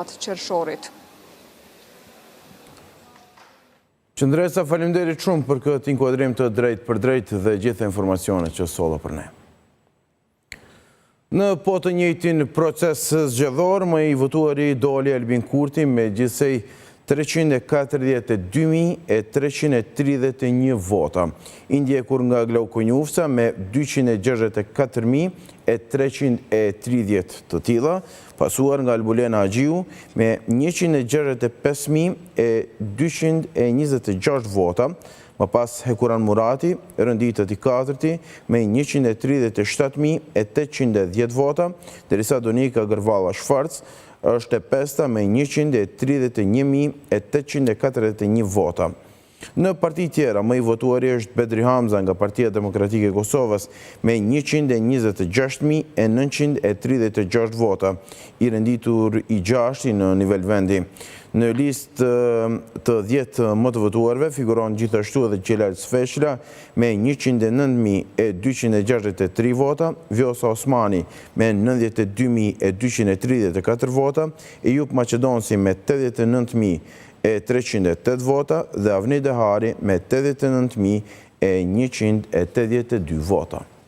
qershorit. Qëndresa, faleminderit shumë për këtë inkuadrim të drejt për drejt dhe gjithë informacionet që solla për ne. Në po të njëjtin proces zgjedhor, më i votuari doli Albin Kurti me gjithsej 342.331 vota. I ndjekur nga Glauko Njufca me 264.330 të tilla, pasuar nga Albulena Agjiu me 165.226 vota, më pas Hekuran Murati, rënditët i katërti me 137.810 vota, derisa Donika Gërvalla Shfarc është e pesta me 131.841 vota. Në parti tjera, më i votuari është Bedri Hamza nga Partia Demokratike e Kosovës me 126.936 vota, i renditur i 6 në nivel vendi. Në listë të 10 më të votuarve figuron gjithashtu edhe Gjelal Sfeshla me 109.263 vota, Vjosa Osmani me 92.234 vota, Ejup Macedonsi me 89.308 vota dhe Avni Dehari me 89.182 vota.